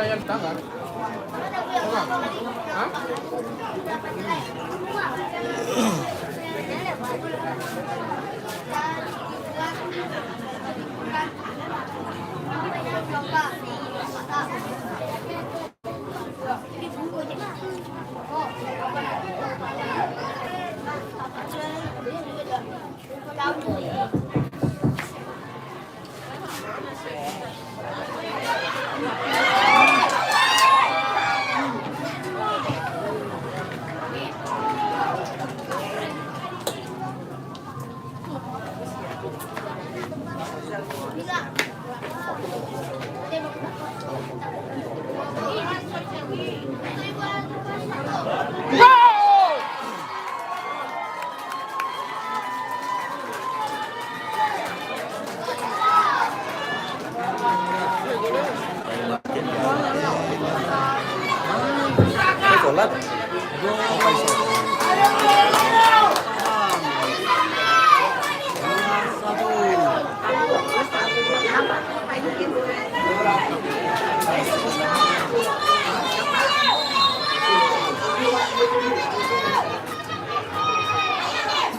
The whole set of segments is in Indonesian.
Yang tangan. Hah?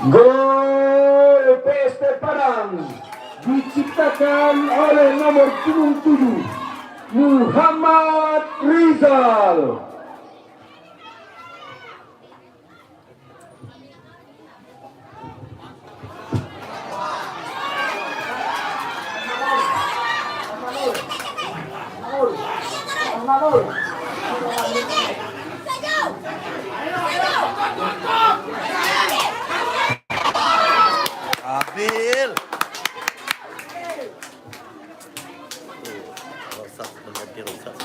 Gol PSP Padang diciptakan oleh nomor 77 Muhammad Rizal. Ambil. Rosak menjadi rosak.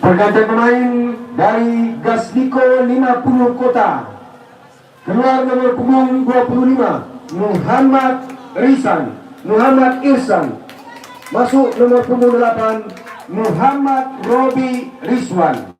Pergantian pemain dari Gasniko 50 Kota. Keluar nomor punggung 25 Muhammad Irsan. Masuk nomor punggung 8 Muhammad Robi Rizwan.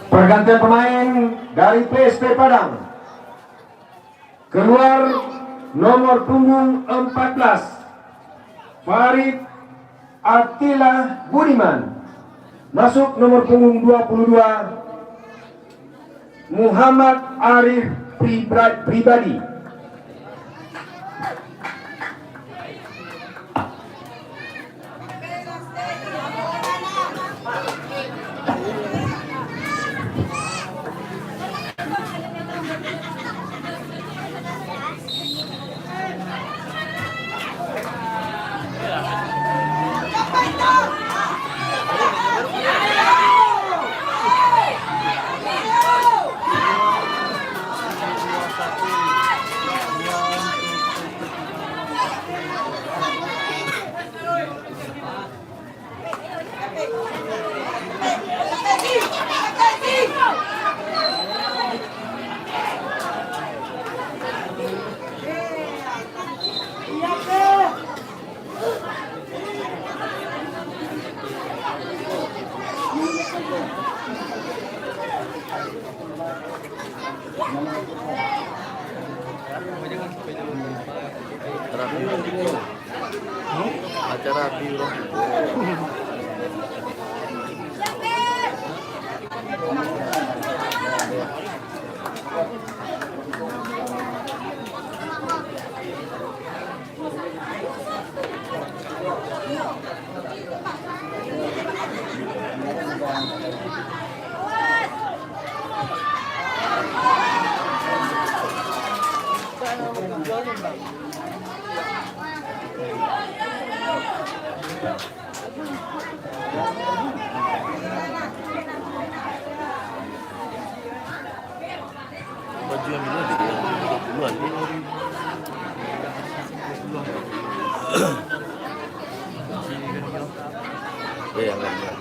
Pergantian pemain dari PSP Padang. Keluar nomor punggung 14 Farid Attila Budiman. Masuk nomor punggung 22 Muhammad Arif Pribadi. Acara biro. Baju yang ini dia 20-an dia. Ya, enggak.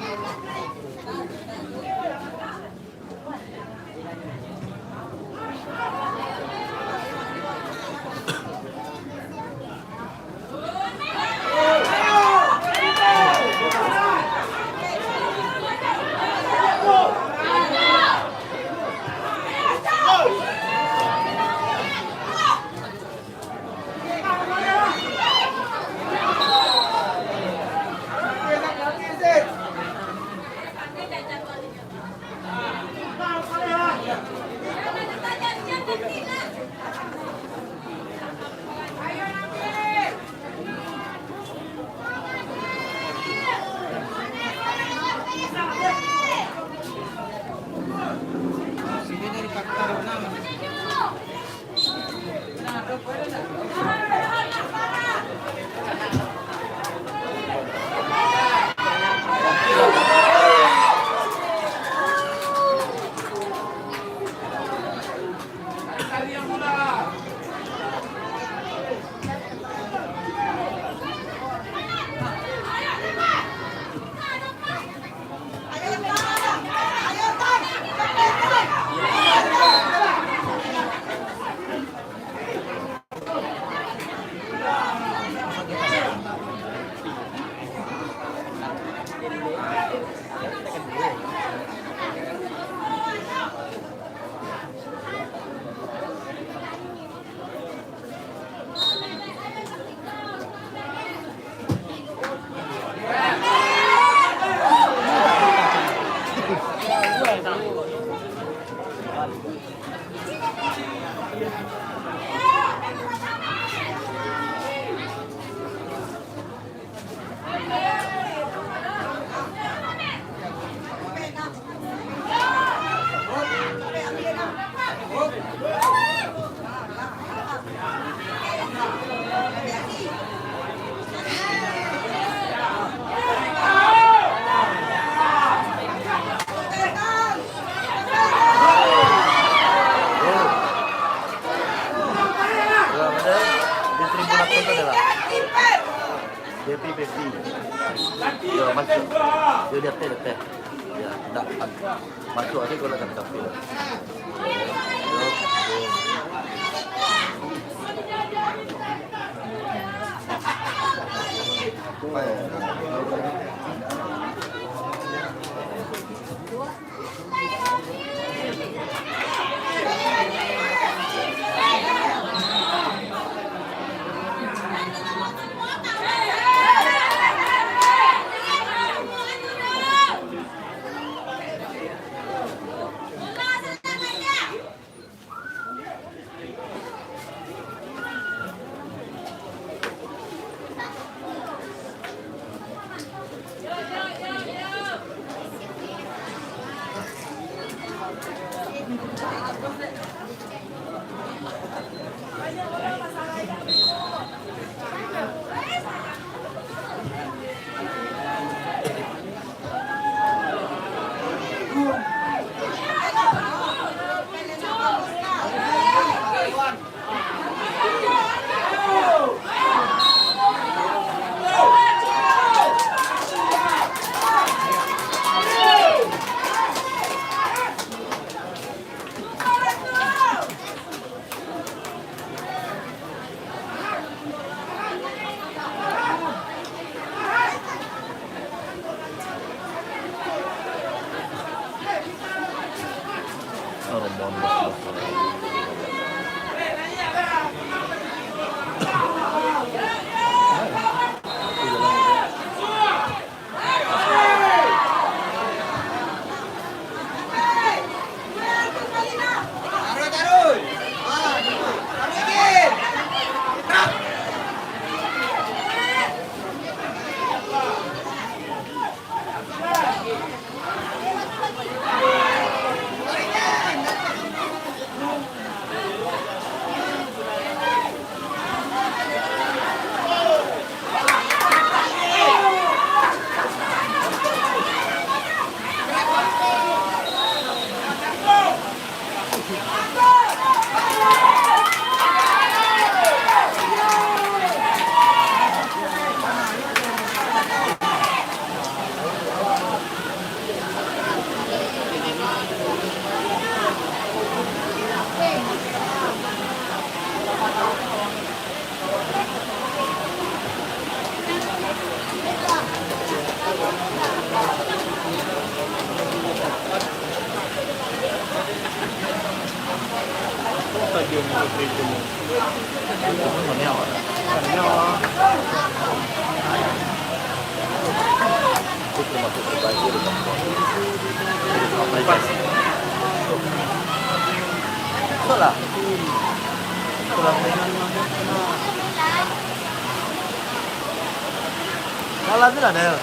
Pepi. Ya masuk. Dia lihat teh. Ya, tak masuk aja kalau kata kafe. Lah. Jalan lah, Nel.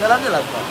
Jalan lah, Pak.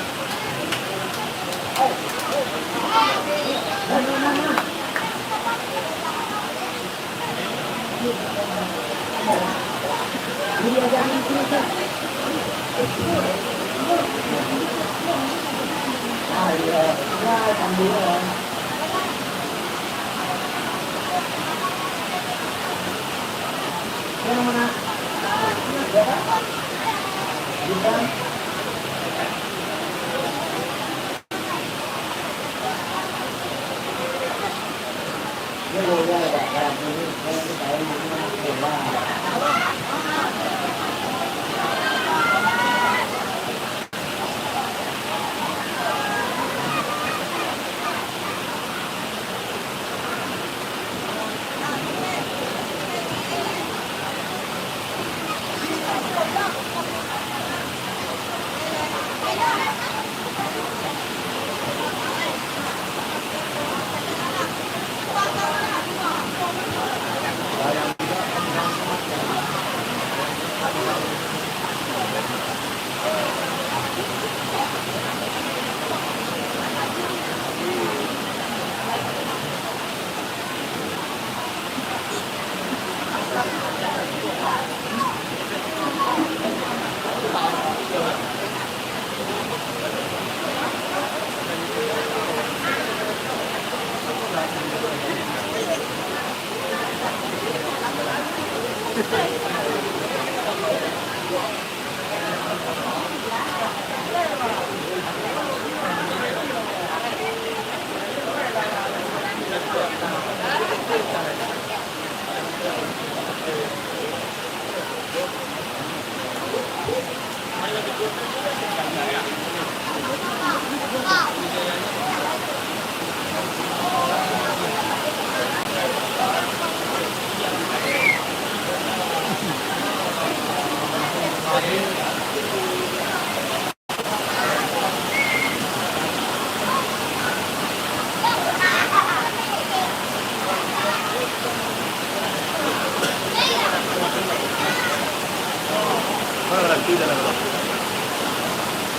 Mana berhenti dalam belum?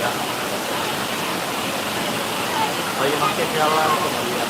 Ya. Ayo pakai jalan kemudian.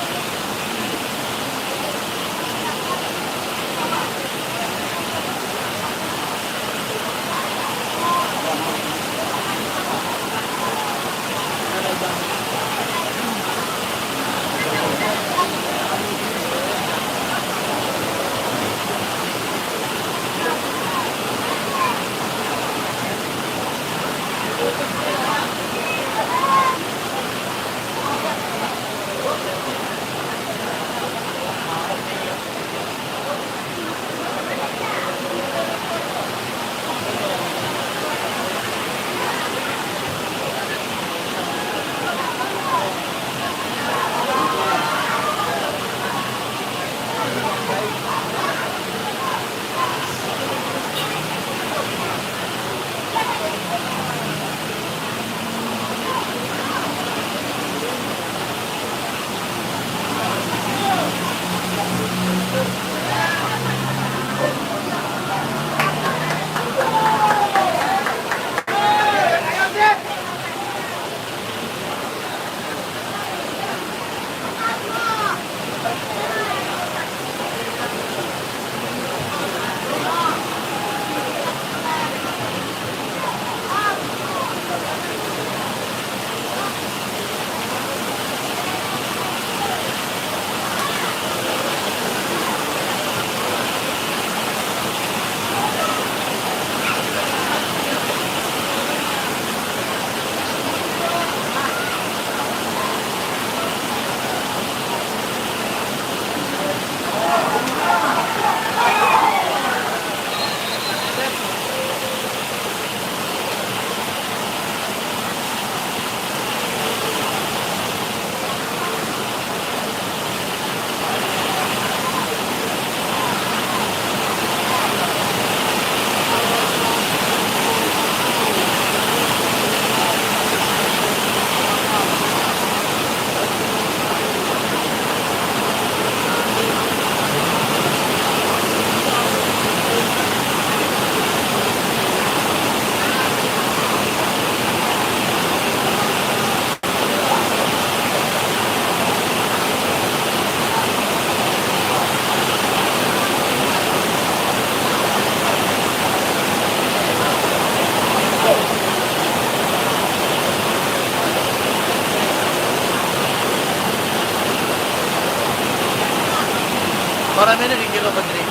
Orang ini di kilo Badri.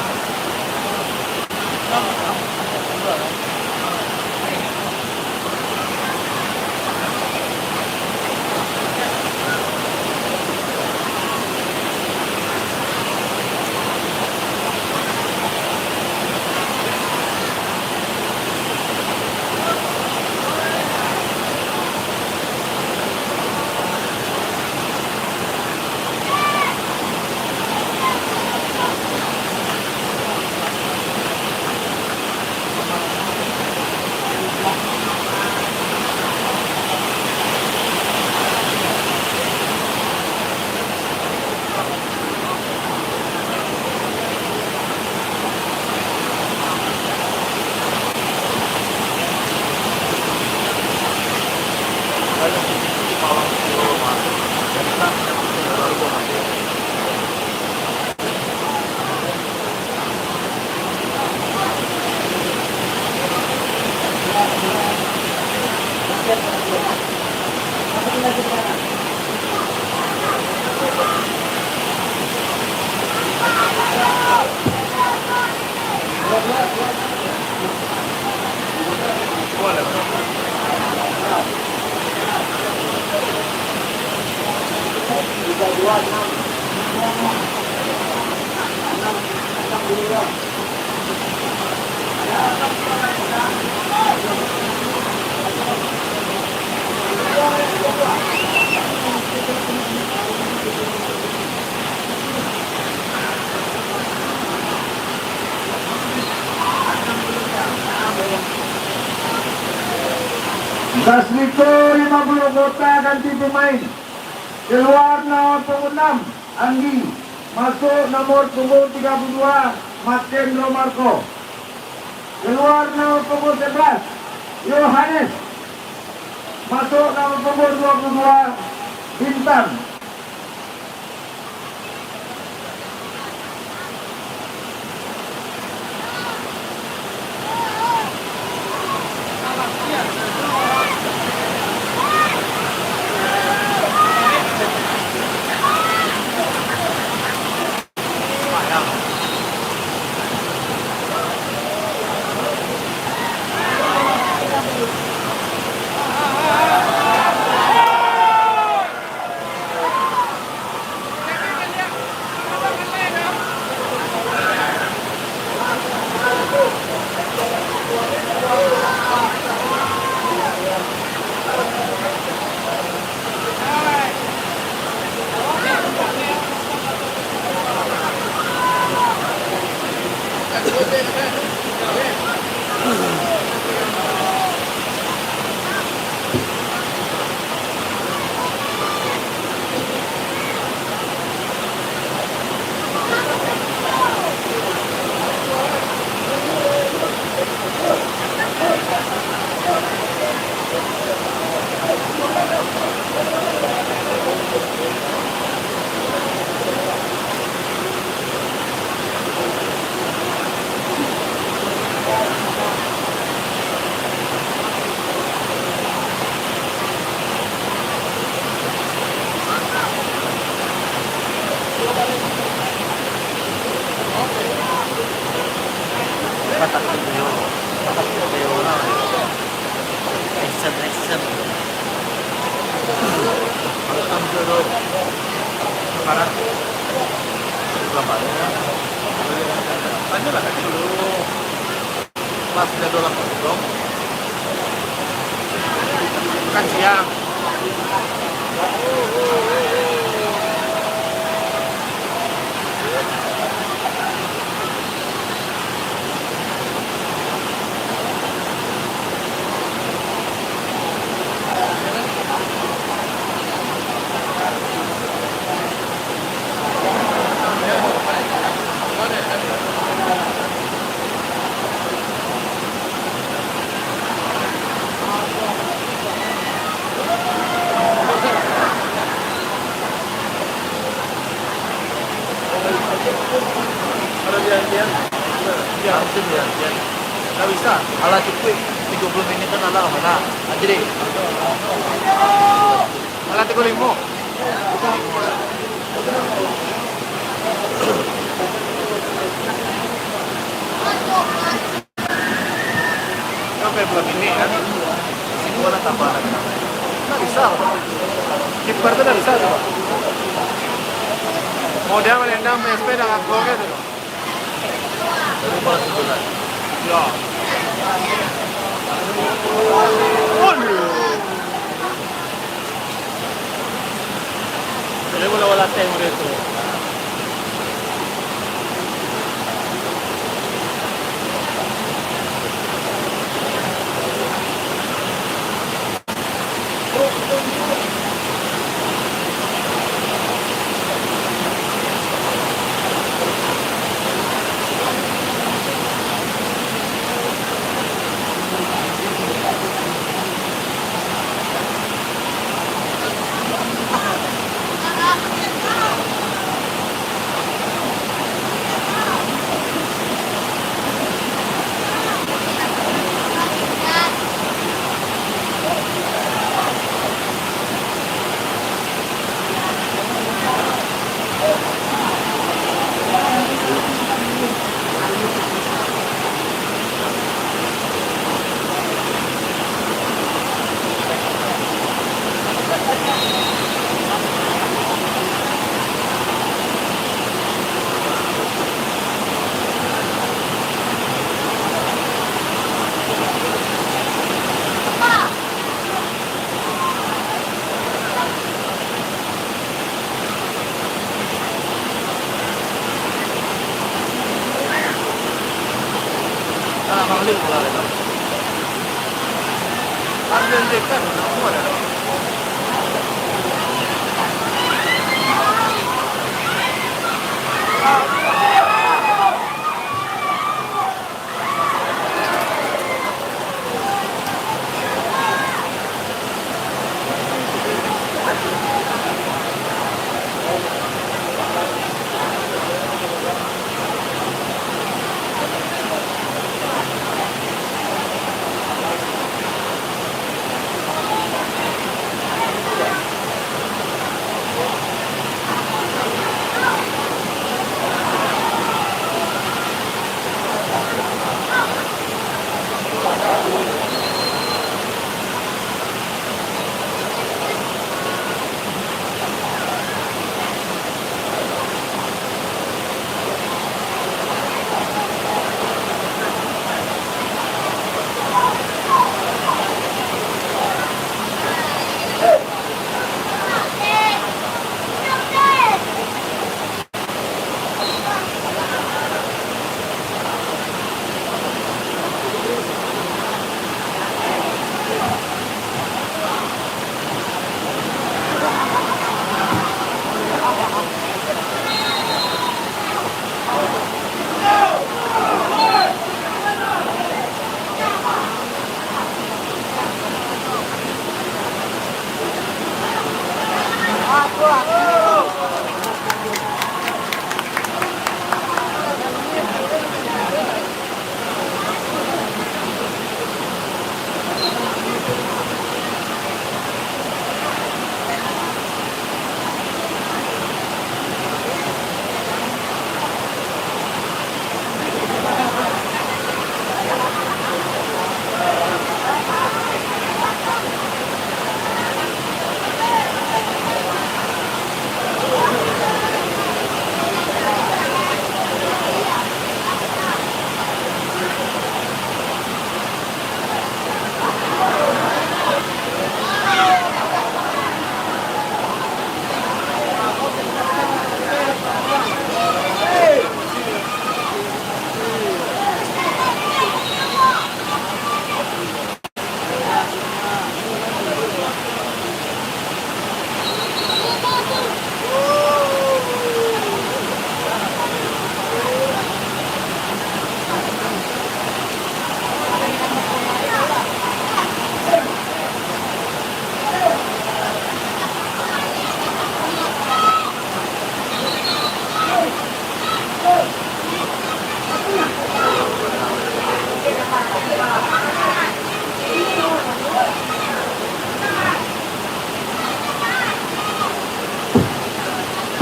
Gasmiko 50 kota ganti pemain. Keluar nomor punggung 6 Anggi. Masuk nomor punggung 32 Makendro Marco. Keluar nomor punggung 11 Yohanes. Masuk nomor punggung 22 Bintang. Action. Welcome to Barat. Berapa ya? Tanya lah dulu. Pas jadwal apa dong? Kan siang. Janjian. Nggak bisa. Alah cukup 30 menit kan alah mana? Aja deh. Alah 35. Sampai bulan ini kan semua lah tambah lagi. Nggak bisa. Kiper tuh nggak bisa tuh. Mau dia melendam PSP dengan gol gitu. Dari bola sebulan. Ya. Waduh. Jadi bola teh udah itu. Arden Dekan, semua ada.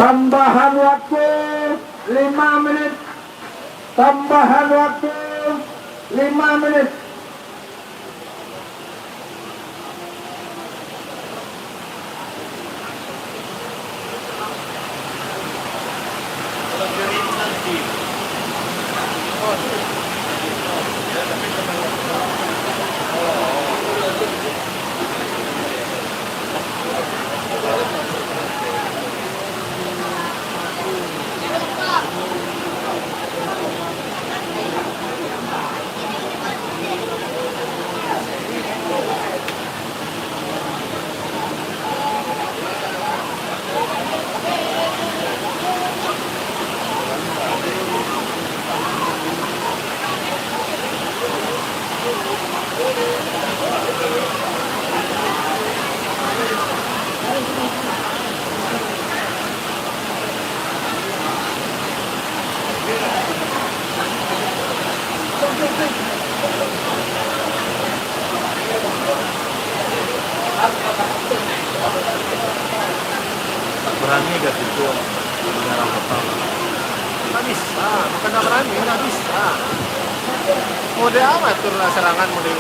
Tambahan waktu 5 menit. Tambahan waktu 5 menit. Berani gak itu menyerang pertama? Nggak bisa, bukan nggak berani, nggak bisa. Mode amat turun serangan mode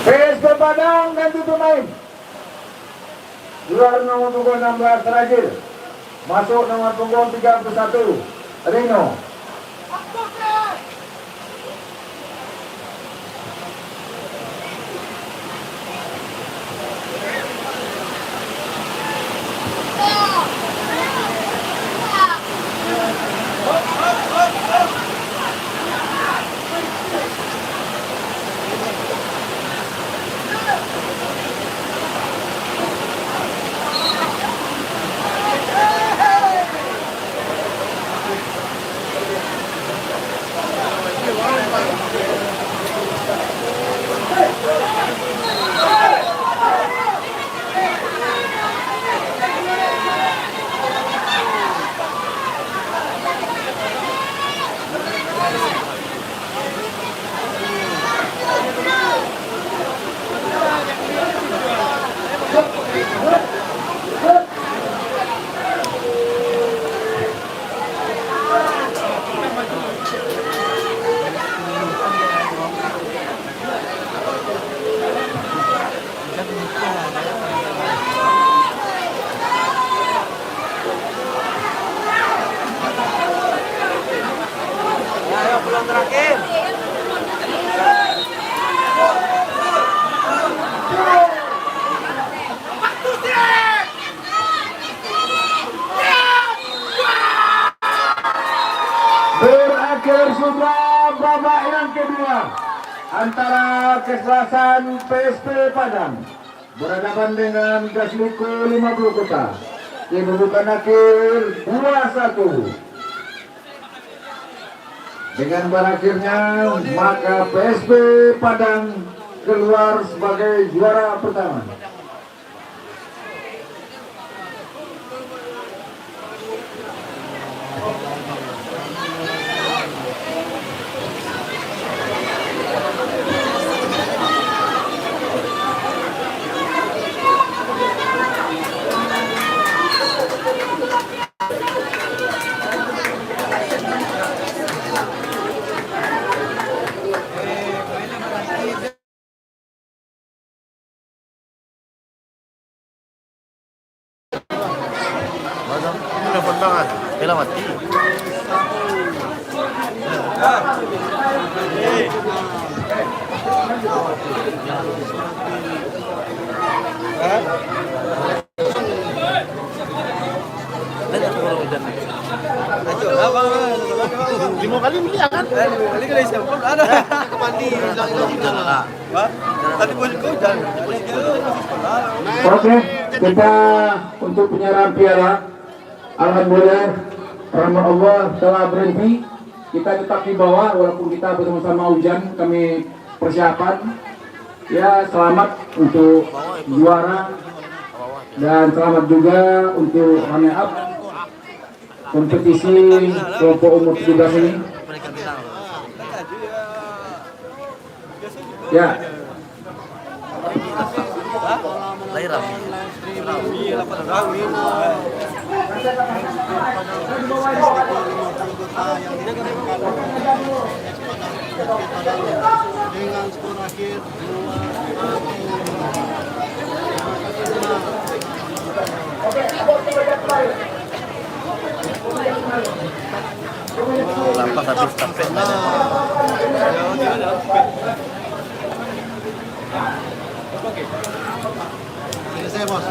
PSP Padang ganti pemain. Luar nomor punggung 16 terakhir. Masuk nomor punggung 31 Rino. Berakhir sudah babak yang kedua antara Keserasan PSP Padang berhadapan dengan Gasliko 50 Kota. Kedudukan akhir 2-1. Dengan berakhirnya maka PSP Padang keluar sebagai juara pertama. Ini nelfon banget. Bella mati. Lima kali beli kan? Lima kali kali siapa? Ada. Mandi bilang itu jalan. Tadi gua juga jalan. Oke, kita untuk penyerahan piala, alhamdulillah, rahmat Allah telah berhenti. Kita tetap di bawah walaupun kita bersama-sama hujan, kami persiapan. Ya, selamat untuk juara dan selamat juga untuk runner up kompetisi kelompok umur 17 ini. Ya. Lahir Rami. Dengan skor akhir 2-1. Lampas habis sampai Selesai bos.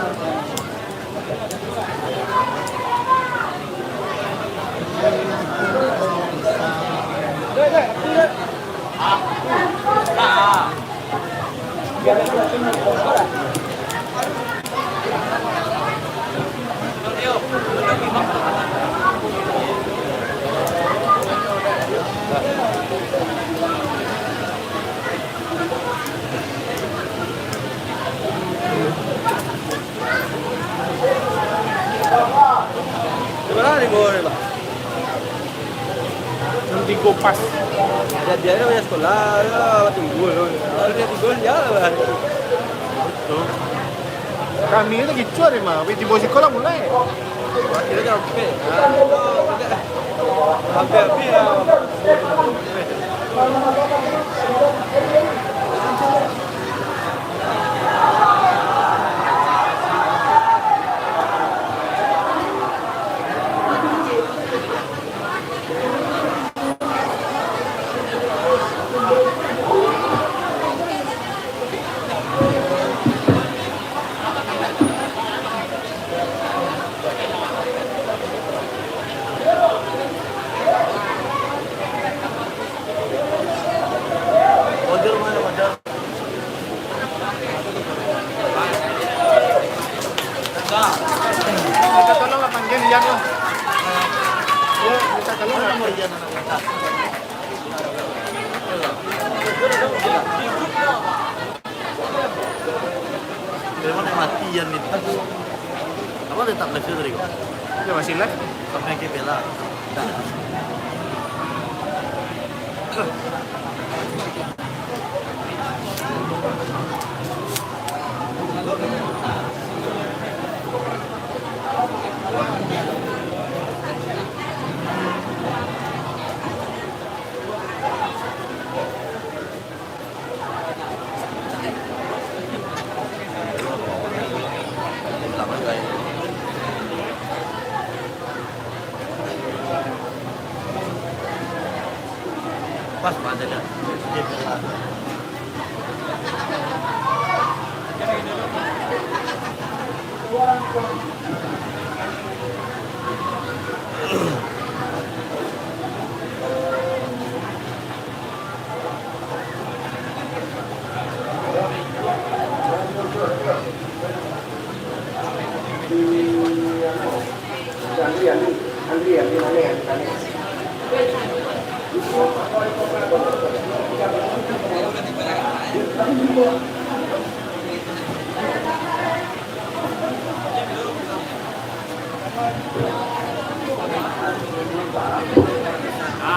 di Gopas. Dia punya sekolah, ya tunggu loh. Kalau dia tinggal ya lah. Kami itu gitu ada mah, di bawah sekolah mulai. Kita jangan sampai. Hampir ya. Minta tolong lah panggil Ian lah. Ya, minta tolong lah panggil Ian anak kita. Dari mana mati Ian itu? Apa tetap live tadi kok? Ya masih live. Sampai ke Bella. Lama guys. Pas pada dah. Dia Bella.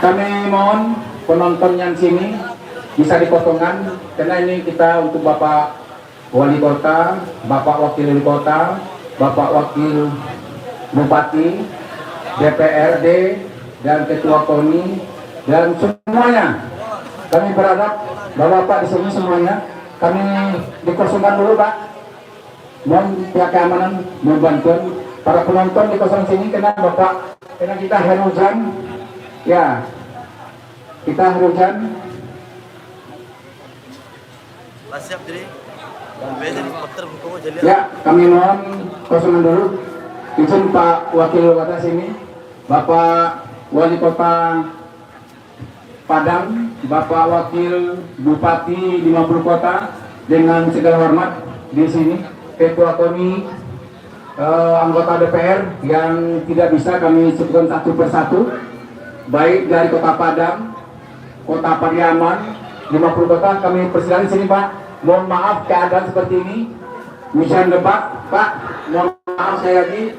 Kami mohon penonton yang sini bisa dipotongkan karena ini kita untuk Bapak Wali Kota, Bapak Wakil Wali Kota, Bapak Wakil Bupati, DPRD dan Ketua KONI dan semuanya. Kami berharap Bapak di sini semuanya kami dikosongkan dulu Pak. Mohon pihak keamanan membantu para penonton dikosong sini karena Bapak karena kita hari hujan. Ya, kita hujan. Siap jadi. Biasa di spotter buku jadi. Ya, kami mohon kosongan dulu. Izin Pak Wakil Kota sini, Bapak Wali Kota Padang, Bapak Wakil Bupati 50 Kota dengan segala hormat di sini, Ketua KONI, anggota DPR yang tidak bisa kami sebutkan satu persatu. Baik dari Kota Padang, Kota Pariaman, 50 kota kami persilakan sini Pak. Mohon maaf keadaan seperti ini, hujan lebat Pak. Mohon maaf saya lagi.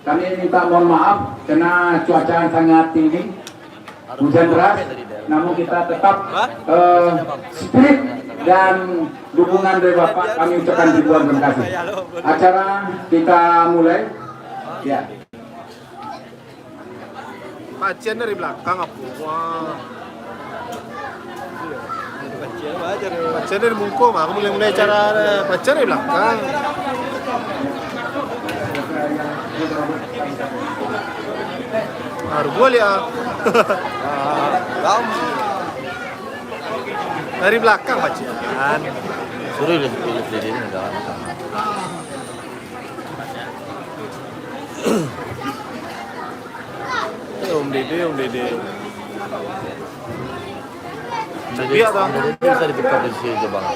Kami minta mohon maaf karena cuaca yang sangat tinggi, hujan deras. Namun kita tetap spirit dan dukungan dari Bapak kami ucapkan ribuan terima kasih. Acara kita mulai. Ya. Pacian dari belakang apa? Wah. Pacian dari Mungko mah. Aku mulai acara pacian dari belakang. Baru gua lihat. Dari belakang pacian. Suruh lihat ini enggak apa. Om Dede. Jadi bisa dibuka di sini Bang.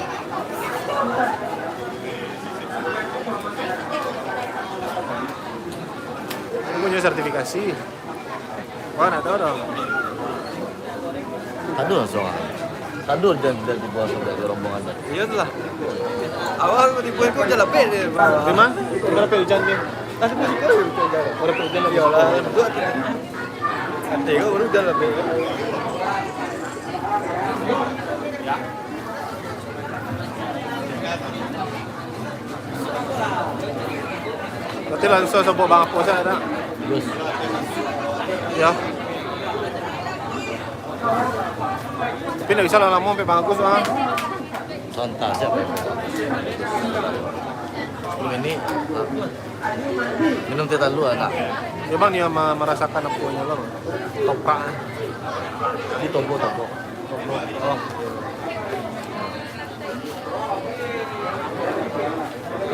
Punya sertifikasi. Wah, nggak tahu dong. Aduh langsung. Aduh dan di bawah dari rombongan tadi. Iya lah. Awal di poin kau jalan pet dia. Gimana? Berapa hujan nih? Kasih musik kau. Berapa hujan lagi? Iyalah, dua. Kata kau baru dah lebih. Berarti langsung sebut bang apa saya ada? Terus Ya. Tapi nak bisa lama sampai bang Agus ah. sontak siapa? Ini minum teh talu anak. Ya bang dia merasakan apa nya bang? Toprak. Di topo. Oh.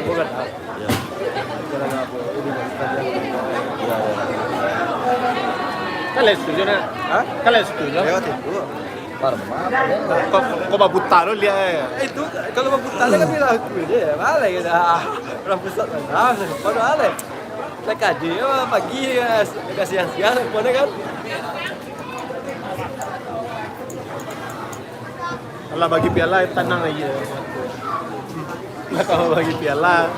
Bukan. Ya. Jalan apa? Ini Ya. Kalian setuju nak? Hah? Kalian setuju? Lewat itu. Kau buta lo lihat ya. Itu kalau mau buta kan bilang aku dia. Malah kita orang pusat mana? Pada ada. Saya kaji pagi kasih siang mana kan? Kalau bagi piala tenang aja. Nah, kalau bagi piala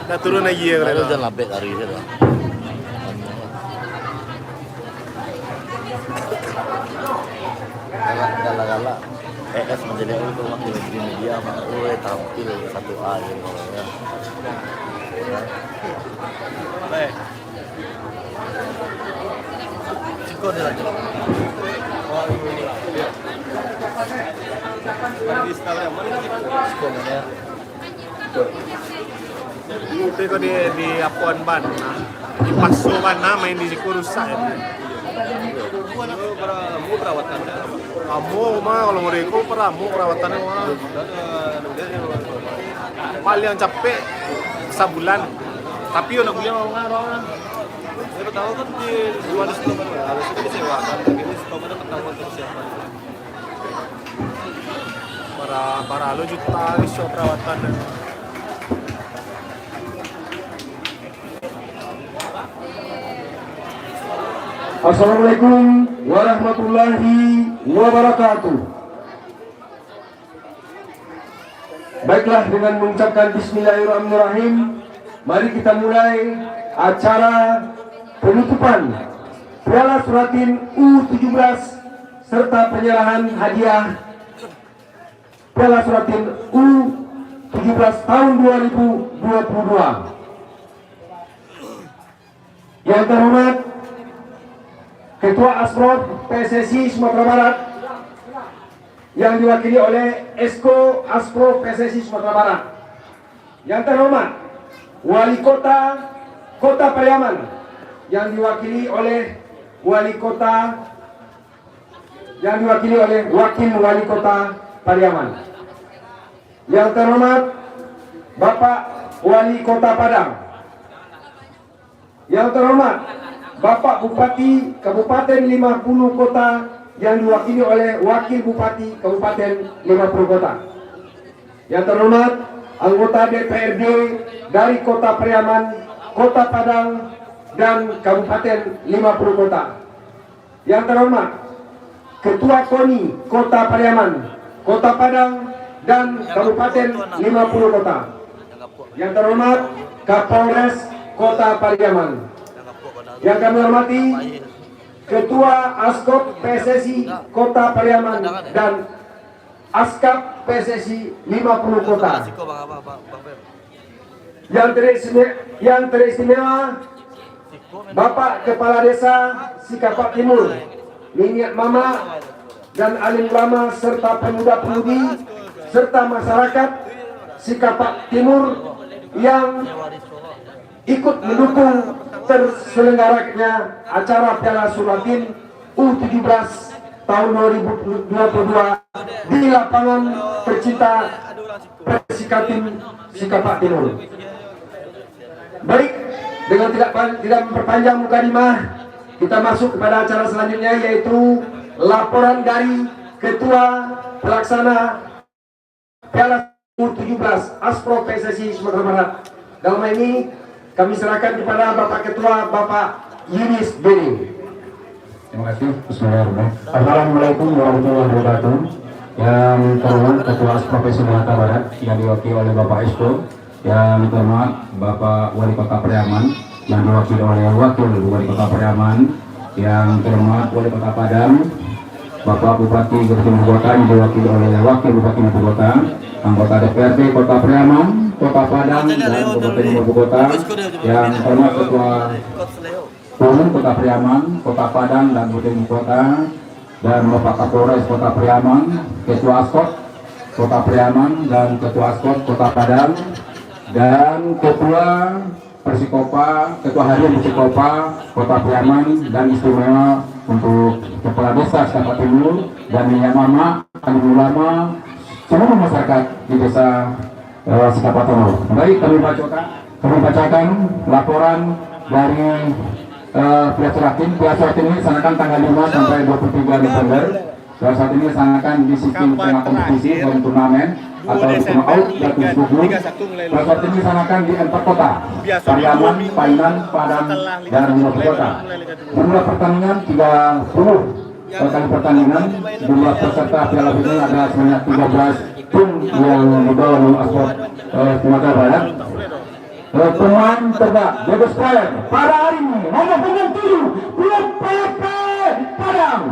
dah turun aja Lalu kalau. jangan labek hari itu lah. Galak-galak ES menjadi itu makin di media mah tampil 1A gitu ya. Baik. Sikon dia lagi. Di Instagram mana sih? Sikon ya. Itu kau di Apuan Ban, di Paso Ban main di siku rusak ya. Mu perawatan. Kamu mah kalau mereka peramu perawatannya mah paling capek sebulan. Tapi udah kuliah mau ngarang. Saya pertama kan di luar stop harus disewakan. Ini stop ada pertama untuk siapa? Para lo juta iso perawatan. Assalamualaikum warahmatullahi wabarakatuh. Baiklah, dengan mengucapkan bismillahirrahmanirrahim, mari kita mulai acara penutupan Piala Suratin U17 serta penyerahan hadiah Piala Suratin U17 tahun 2022. Yang terhormat Ketua Asprof PSSI Sumatera Barat yang diwakili oleh Esko Asprof PSSI Sumatera Barat. Yang terhormat Wali Kota Kota Pariaman yang diwakili oleh Wakil Wali Kota Pariaman. Yang terhormat Bapak Wali Kota Padang. Yang terhormat Bapak Bupati Kabupaten 50 Kota yang diwakili oleh Wakil Bupati Kabupaten 50 Kota. Yang terhormat anggota DPRD dari Kota Pariaman, Kota Padang, dan Kabupaten 50 Kota. Yang terhormat Ketua KONI Kota Pariaman, Kota Padang, dan Kabupaten 50 Kota. Yang terhormat Kapolres Kota Pariaman. Yang kami hormati Ketua Askop PSSI Kota Pariaman dan Askap PSSI 50 Kota. Yang teristimewa Bapak Kepala Desa Sikapak Timur, Minyak Mama, dan alim ulama serta pemuda-pemudi serta masyarakat Sikapak Timur yang ikut mendukung terselenggaranya acara Piala Suratin U17 tahun 2022 di lapangan tercinta Persikatim Sikapak Timur. Baik, dengan tidak memperpanjang mukadimah, kita masuk kepada acara selanjutnya, yaitu laporan dari Ketua Pelaksana Piala U17 Asprof PSSI Sumatera Barat. Dalam hal ini kami serahkan kepada Bapak Ketua, Bapak Yunis Beni. Terima kasih. Bismillahirrahmanirrahim. Assalamualaikum warahmatullahi wabarakatuh. Yang terhormat Ketua Asprof Sumatera Barat yang diwakili oleh Bapak Esko, yang terhormat Bapak Wali Kota Pariaman yang diwakili oleh Wakil Wali Kota Pariaman, yang terhormat Wali Kota Padang, Bapak Bupati Gresik Ibu Kota yang diwakili oleh Wakil Bupati Ibu Kota, anggota DPRD Kota Priaman, Kota Padang dan Kabupaten Ibu Kota, yang terhormat Ketua Umum Kota Priaman, Kota Padang dan Kabupaten Ibu Kota, dan Bapak Kapolres Kota Priaman, Ketua Askot Kota Priaman dan Ketua Askot Kota Padang, dan Ketua Persikopa, Ketua Harian Persikopa Kota Priaman, dan istimewa untuk Kepala Desa Setapak Timur dan Nyonya Mama, Alim Ulama, seluruh masyarakat di Desa Setapak Timur. Baik, kami bacakan laporan dari pihak Suratin. Pihak Suratin ini dilaksanakan tanggal 5 sampai 23 November. Saat ini dilaksanakan di sistem tengah kompetisi dan turnamen atau knockout dan tujuh. Saat ini dilaksanakan di 4 kota: Pariaman, Painan, Padang, dan Ibu Kota. Jumlah pertandingan 30 kali pertandingan. Jumlah peserta Piala ini ada sebanyak 13 tim yang dibawa oleh Aspor Sumatera Barat. Pemain terbaik Bebas Player pada hari ini nomor punggung 7 Klub PP Padang.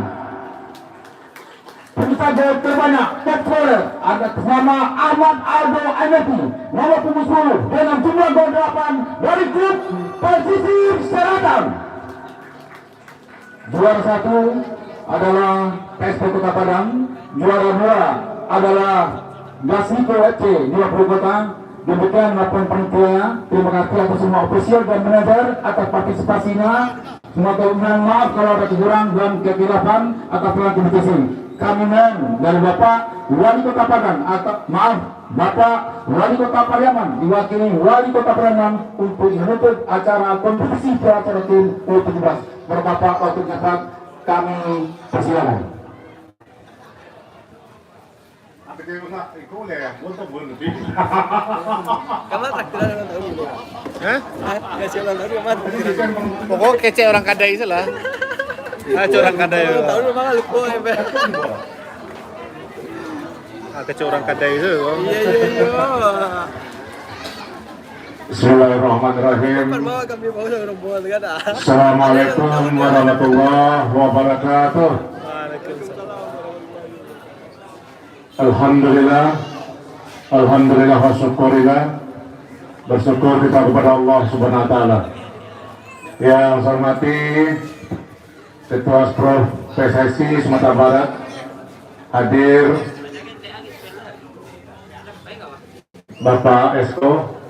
Penjaga terbanyak top scorer ada nama Ahmad Aldo Ainati nomor punggung 10 dengan jumlah gol 8 dari klub Pesisir Selatan. Juara 1 adalah PSP Kota Padang, juara 2 adalah Gasiko FC 20 Kota. Demikian laporan panitia. Terima kasih atas semua ofisial dan manajer atas partisipasinya. Semua mohon maaf kalau ada kekurangan dan kekilafan atas pelan kompetisi. Kami mohon dari Bapak Wali Kota Padang atau Bapak Wali Kota Pariaman diwakili Wali Kota Pariaman untuk menutup acara kompetisi acara tim U17. Bapak waktu nyatat kami persilakan. Kamu takdiran ulang tahun gitu? Hah? Kasih ulang tahun kamu takdiran. Pokoknya kece orang kadai salah. Kece orang kadai. Ulang tahun memang lupa ya, Be. Kece orang kadai itu. Iya. Bismillahirrahmanirrahim. Bawa kami bawa orang buat kan. Assalamualaikum warahmatullahi wabarakatuh. Alhamdulillah wa syukurillah. Bersyukur kita kepada Allah Subhanahu wa taala. Yang saya hormati Ketua Prof PSSI Sumatera Barat, hadir Bapak Esko.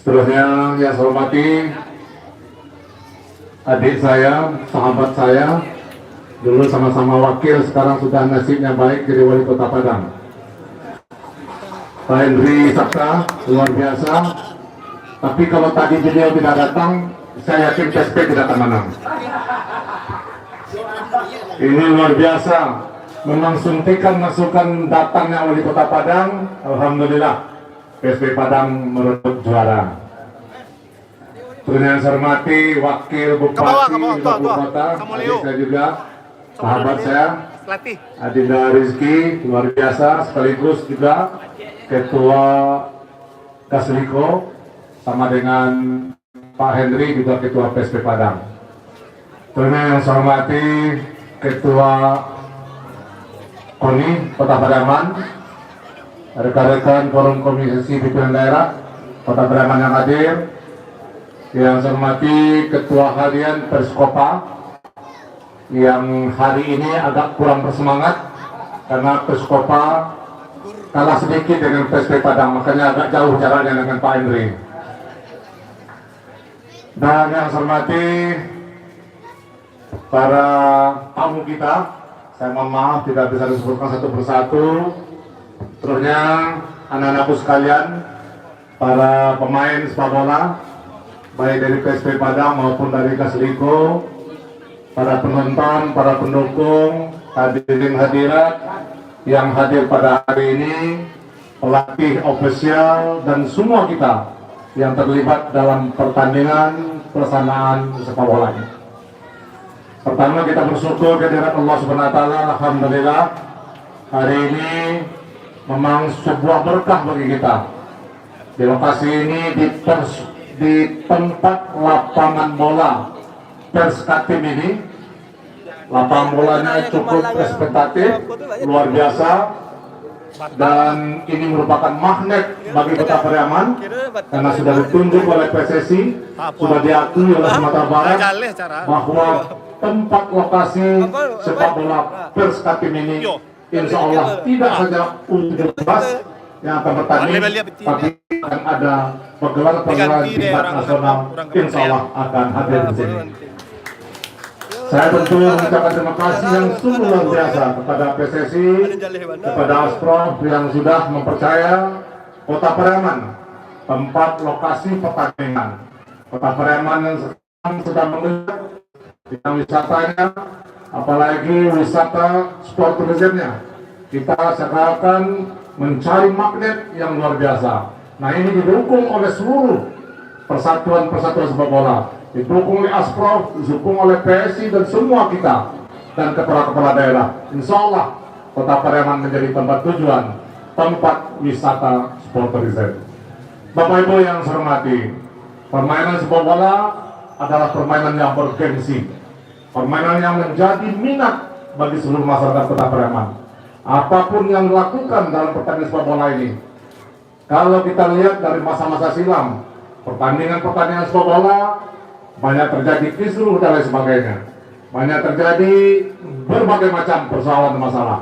Seterusnya yang saya hormati adik saya, sahabat saya, dulu sama-sama wakil, sekarang sudah nasibnya baik jadi Wali Kota Padang, Pak Henry Sabta, luar biasa. Tapi kalau tadi beliau tidak datang, saya yakin PSP tidak akan menang. Ini luar biasa, memang suntikan masukan datangnya Wali Kota Padang. Alhamdulillah PSP Padang merebut juara. Terus yang saya hormati Wakil Bupati Ibu Kota, saya juga sahabat saya Adinda Rizky, luar biasa, sekaligus juga Ketua Kasliko, sama dengan Pak Henry juga Ketua PSP Padang. Terus yang saya hormati Ketua KONI Kota Padangan, rekan-rekan Forum Komisi Pimpinan Daerah Kota Padangan yang hadir. Yang saya hormati Ketua Harian Perskopa yang hari ini agak kurang bersemangat karena Perskopa kalah sedikit dengan PSP Padang, makanya agak jauh jaraknya dengan Pak Henry. Dan yang saya hormati para tamu kita, saya mohon maaf tidak bisa disebutkan satu persatu. Terusnya anak-anakku sekalian, para pemain sepak bola baik dari PSP Padang maupun dari Kasliko, para penonton, para pendukung, hadirin hadirat yang hadir pada hari ini, pelatih ofisial dan semua kita yang terlibat dalam pertandingan pelaksanaan sepak bola ini. Pertama kita bersyukur kehadirat Allah Subhanahu wa taala. Alhamdulillah hari ini memang sebuah berkah bagi kita. Di lokasi ini di tempat lapangan bola Perskat tim ini. Lapangan bolanya cukup respektatif, luar biasa, dan ini merupakan magnet bagi Kota Pariaman karena sudah ditunjuk oleh PSSI, sudah diakui oleh Sumatera Barat bahwa tempat lokasi sepak bola Perskat tim ini insya Allah tidak saja U17 yang akan bertanding, tapi akan ada pergelaran tingkat nasional insya Allah akan hadir di sini. Saya tentu mengucapkan terima kasih yang sungguh luar biasa kepada PSSI, kepada Asprof yang sudah mempercaya Kota Pariaman tempat lokasi pertandingan. Kota Pariaman yang sekarang sedang melihat bidang wisatanya, apalagi wisata sport tourismnya. Kita sekarang mencari magnet yang luar biasa. Nah, ini didukung oleh seluruh persatuan-persatuan sepak bola, didukung oleh Asprof, didukung oleh PSI dan semua kita dan kepala-kepala daerah. Insya Allah Kota Pariaman menjadi tempat tujuan, tempat wisata sport tourism. Bapak Ibu yang saya hormati, permainan sepak bola adalah permainan yang bergengsi, permainan yang menjadi minat bagi seluruh masyarakat Kota Pariaman. Apapun yang dilakukan dalam pertandingan sepak bola ini, kalau kita lihat dari masa-masa silam, pertandingan-pertandingan sepak bola banyak terjadi kisruh dan lain sebagainya, banyak terjadi berbagai macam persoalan dan masalah.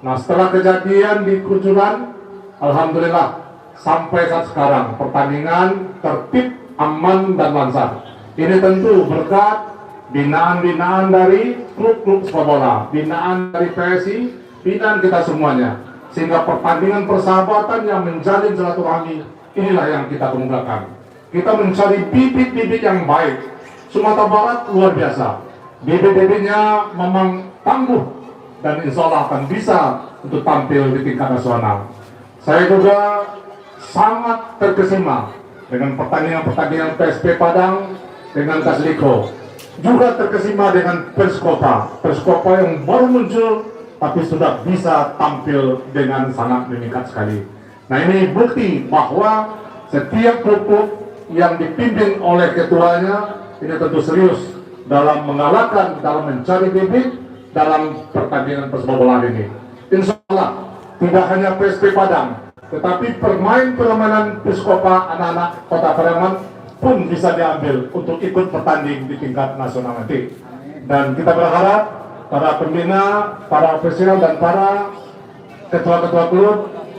Nah, setelah kejadian di Kucuran, alhamdulillah sampai saat sekarang pertandingan tertib, aman dan lancar. Ini tentu berkat binaan-binaan dari klub-klub sepak bola, binaan dari PSI, binaan kita semuanya, sehingga pertandingan persahabatan yang menjalin silaturahmi inilah yang kita kemukakan. Kita mencari bibit-bibit yang baik. Sumatera Barat luar biasa, bibit-bibitnya memang tangguh dan insya Allah akan bisa untuk tampil di tingkat nasional. Saya juga sangat terkesima dengan pertandingan-pertandingan PSP Padang dengan Kasliko, juga terkesima dengan Perskopa yang baru muncul tapi sudah bisa tampil dengan sangat meningkat sekali. Nah, ini bukti bahwa setiap klub yang dipimpin oleh ketuanya ini tentu serius dalam mengalahkan, dalam mencari bibit dalam pertandingan persepak bola ini. Insya Allah tidak hanya PSP Padang, tetapi permainan Perskopa anak-anak Kota Pariaman pun bisa diambil untuk ikut bertanding di tingkat nasional nanti. Dan kita berharap para pembina, para ofisial dan para ketua-ketua klub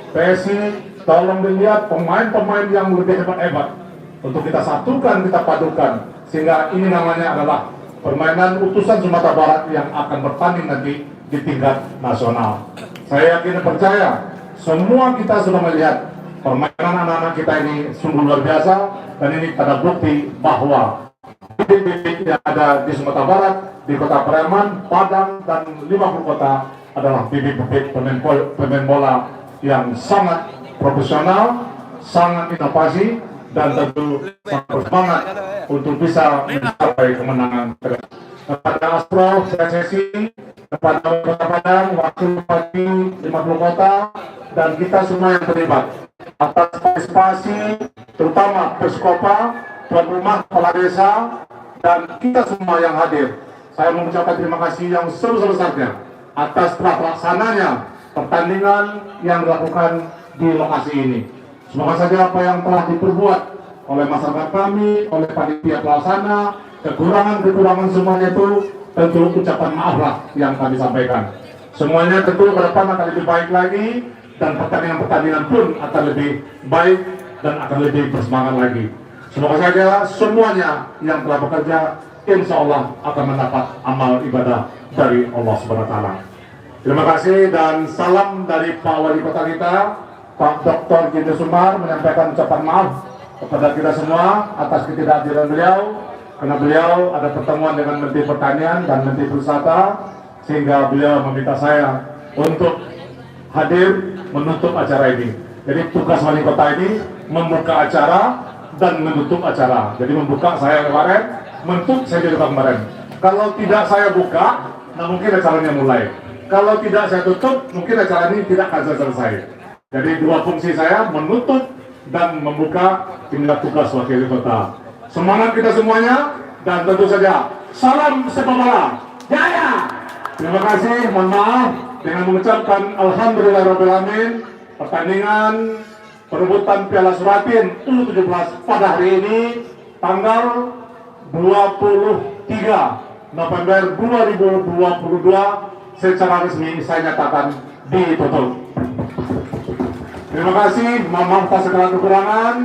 PSI tolong dilihat pemain-pemain yang lebih hebat-hebat untuk kita satukan, kita padukan, sehingga ini namanya adalah permainan utusan Sumatera Barat yang akan bertanding nanti di tingkat nasional. Saya yakin dan percaya semua kita sudah melihat permainan anak-anak kita ini sungguh luar biasa, dan ini tanda bukti bahwa bibit-bibit yang ada di Sumatera Barat, di Kota Pariaman, Padang, dan 50 kota adalah bibit-bibit pemain bola yang sangat profesional, sangat inovasi, dan tentu sangat bersemangat untuk bisa mencapai kemenangan. Kepada Asprof, PSSI, kepada Kota Padang, Wakil Bupati 50 kota, dan kita semua yang terlibat atas partisipasi, terutama Perskopa, tuan rumah, kepala desa, dan kita semua yang hadir. Saya mengucapkan terima kasih yang sebesar-besarnya atas terlaksananya pertandingan yang dilakukan di lokasi ini. Semoga saja apa yang telah diperbuat oleh masyarakat kami, oleh panitia pelaksana, kekurangan-kekurangan semuanya itu tentu ucapan maaflah yang kami sampaikan. Semuanya tentu ke depan akan lebih baik lagi, dan pertandingan-pertandingan pun akan lebih baik dan akan lebih bersemangat lagi. Semoga saja semuanya yang telah bekerja insya Allah akan mendapat amal ibadah dari Allah Subhanahu wa Ta'ala. Terima kasih dan salam dari Pak Wali Kota kita, Pak Dr. Gindu Sumar, menyampaikan ucapan maaf kepada kita semua atas ketidakhadiran beliau, karena beliau ada pertemuan dengan Menteri Pertanian dan Menteri Pariwisata, sehingga beliau meminta saya untuk hadir menutup acara ini. Jadi tugas wali kota ini membuka acara dan menutup acara. Jadi membuka saya kemarin, menutup saya juga kemarin. Kalau tidak saya buka, nah mungkin acaranya mulai. Kalau tidak saya tutup, mungkin acara ini tidak akan selesai. Jadi dua fungsi saya, menutup dan membuka tinggal tugas wakil kota. Semangat kita semuanya, dan tentu saja salam sepak bola. Jaya. Terima kasih, mohon maaf dengan mengucapkan alhamdulillahirobbilalamin pertandingan perebutan Piala Suratin U17 pada hari ini tanggal 23 November 2022 secara resmi saya nyatakan ditutup. Terima kasih, mohon maaf atas segala kekurangan.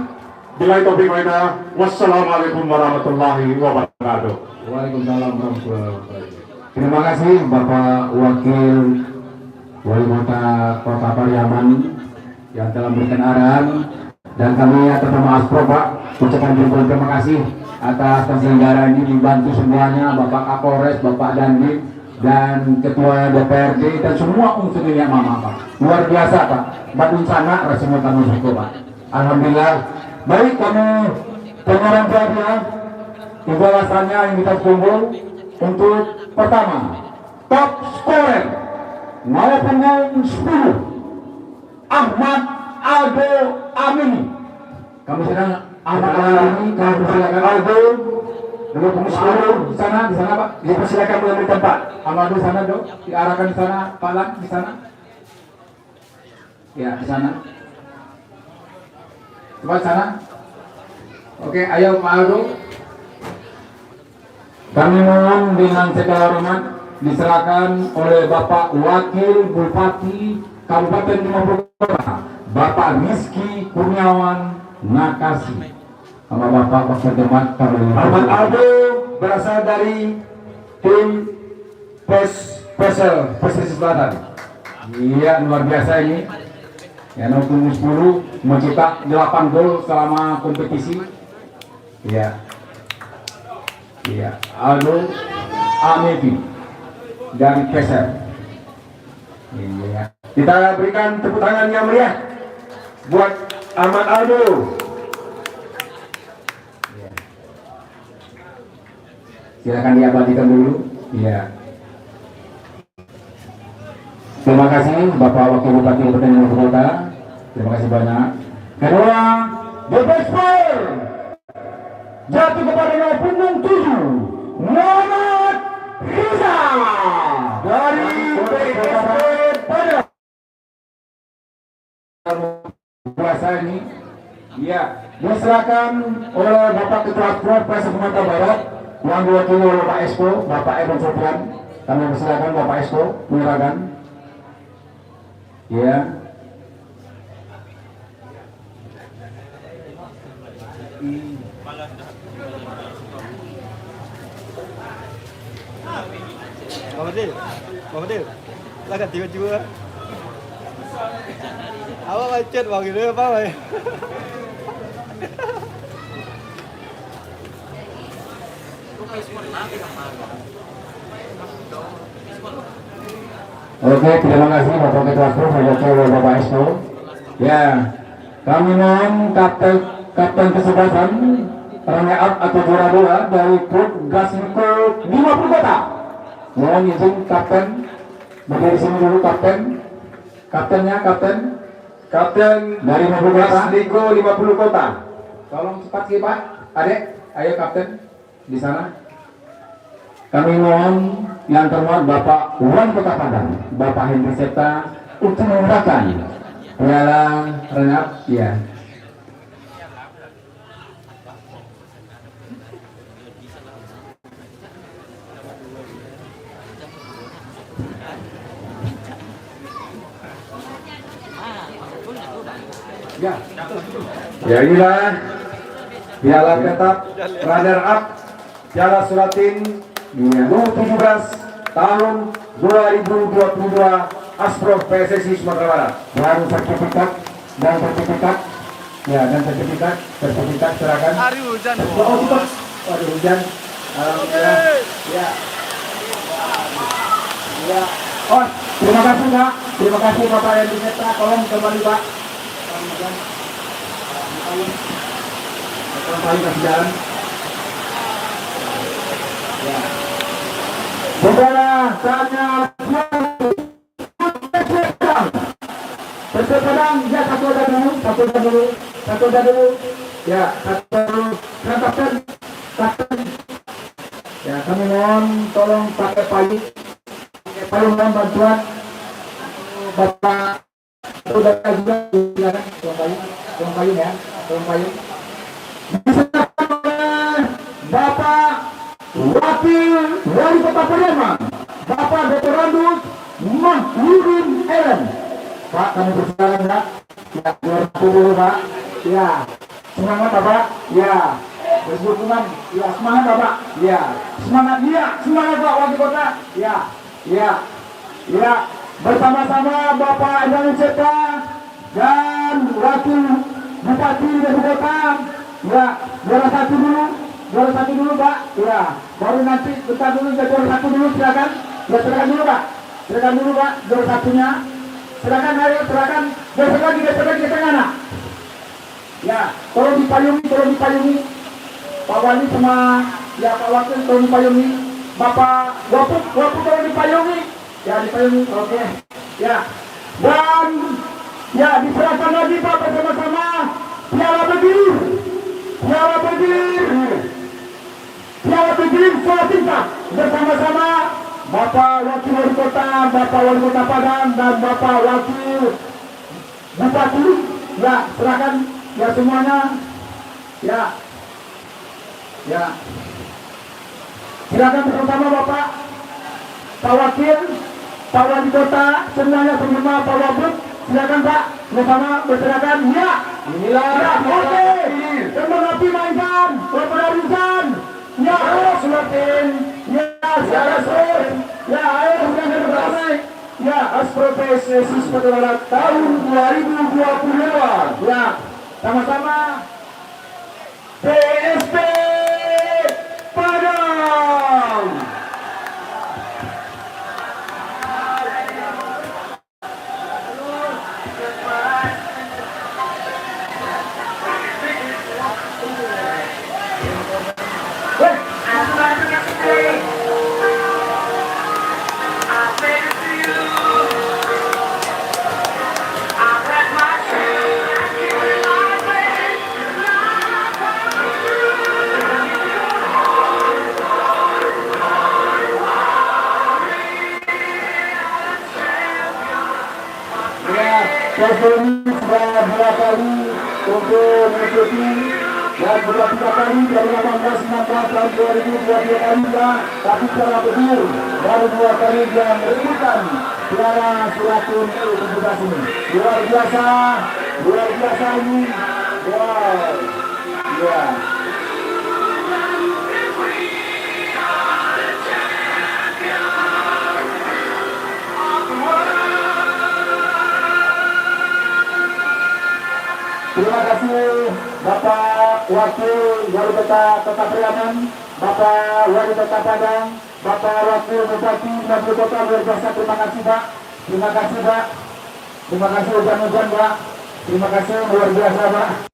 Billahi taufiq wal hidayah. Wassalamualaikum warahmatullahi wabarakatuh. Waalaikumsalam warahmatullahi wabarakatuh. Terima kasih Bapak Wakil Wali Kota Pariaman yang telah memberikan arahan, dan kami atas nama Asprov Pak ucapkan ribuan terima kasih atas penyelenggaraan ini, dibantu semuanya Bapak Kapolres, Bapak Dandim, dan Ketua DPRD dan semua unsur yang mama Pak. Luar biasa Pak. Badun sana rasanya kami syukur Pak. Alhamdulillah. Baik, kami pengarang jadinya bahwasannya yang kita tunggu untuk pertama top scorer nomor punggung 10 Ahmad Aldo Amin. Kami sedang Ahmad Aldo Amin, kami persilakan Aldo nomor punggung 10 di sana Pak. Dipersilakan mengambil tempat. Ahmad di sana dok, diarahkan di sana, Pak Lan di sana. Ya di sana. Coba di sana. Oke, ayo Pak Aldo. Kami mohon dengan segala hormat diserahkan oleh Bapak Wakil Bupati Kabupaten Purwokerto, Bapak Rizky Kurniawan Nakasi. Sama Bapak Wakil Demat kami. Ahmad Aldo berasal dari tim Pesisir Selatan. Iya, luar biasa ini. Ya, nomor 10 mencetak 8 gol selama kompetisi. Iya. Iya, Aldo Amevi dari Keser. Iya. Kita berikan tepuk tangan yang meriah buat Ahmad Aldo. Iya. Silakan diabadikan dulu. Iya. Terima kasih Bapak Wakil Bupati Kabupaten Purwokerto. Terima kasih banyak. Kedua, the best player jatuh kepada nomor punggung 7 Muhammad Riza dari PSP Padang. Puasa ini, Ya, diserahkan oleh Bapak Ketua Provinsi Sumatera Barat yang diwakili oleh Pak Esko, Bapak Ebon Sofian. Kami persilakan Bapak Esko menyerahkan. ya. Muhammadil, lah kan tiba-tiba. Apa macet bang gitu apa bang? Oke, terima kasih Bapak Ketua Pro, Bapak Esko. Ya, kami mohon kapten kesebelasan runner up atau juara bola dari klub Gasmiko 50 Kota. Mohon izin kapten berdiri sini dulu kapten. Kaptennya kapten dari 50 Kota. Gasligo 50 Kota. Tolong cepat sih Pak. Adek, ayo kapten di sana. Kami mohon yang terhormat Bapak Wali Kota Padang, Bapak Hendri Septa untuk mengumumkan piala runner-up ya. Ya inilah piala tetap runner up Piala Suratin U17 tahun 2022 Asprov PSSI Sumatera Barat. Dan sertifikat ya, dan sertifikat serahkan. Hari hujan. Oh, cepat. Waduh, hujan. Alhamdulillah. Ya. Ya. Oh, terima kasih Pak. Terima kasih Bapak yang diserta. Tolong kembali Pak. Kembali ke jalan. Ya. Saudara, saatnya Padang, ya satu ada dulu. Ya, satu kapten. Ya, kami mau mohon tolong pakai payung dan bantuan Bapak udah juga silakan tolong payung ya, tolong payung. Diserahkan oleh Bapak Wakil Wali Kota Pariaman, Bapak Dr. Randus Mahyudin Ellen. Pak, kami persilakan ya. Ya, 20 Pak. Ya, semangat Bapak. Ya, berdukungan. Ya, semangat Bapak. Ya, semangat. Ya, semangat Pak Wali Kota. Ya, ya, ya. Bersama-sama Bapak Endang Ceta dan Wakil Bupati dan Kota. Ya, juara satu dulu Pak. Ya, baru nanti bentar dulu juara satu dulu silakan. Ya, silakan dulu Pak. Silakan dulu Pak, juara satunya. Silakan, ayo silakan. Geser lagi ke tengah nak. Ya, tolong dipayungi. Pak Wali sama ya Pak Wakil tolong dipayungi. Bapak Wapuk tolong dipayungi. Ya, dipayungi. Oke. Ya. Dan ya diserahkan lagi Pak bersama-sama Piala Begir Sekolah Tingkat bersama-sama Bapak Wakil Wali Kota, Bapak Wali Kota Padang dan Bapak Wakil Bupati. Ya, silakan ya semuanya. Ya. Ya. Silakan bersama Bapak Pak Wakil, Pak Wali Kota, semuanya semua Pak Wabuk. Silakan Pak, bersama bersilakan. Ya. Inilah ya, oke. Kembang api mainkan, berperusan. Ya, semakin. Ya, silakan. Ya, ayo bukan beramai. Ya, Asprofesi Sekolah tahun 2020. Ya, sama-sama. PSP Padang. Ini sudah 2 kali untuk mengikuti dan sudah 3 kali dari 18, 19 dan 2022 kali ya, tapi secara betul baru 2 kali dia merebutkan piala Suratun U17 ini. Luar biasa ini. Wow. Ya. Terima kasih Bapak Wakil Wali Kota Priaman, Bapak Wali Kota Padang, Bapak Wakil Bupati dan Kota luar biasa. Terima kasih Pak. Terima kasih hujan-hujan Pak. Terima kasih luar biasa Pak.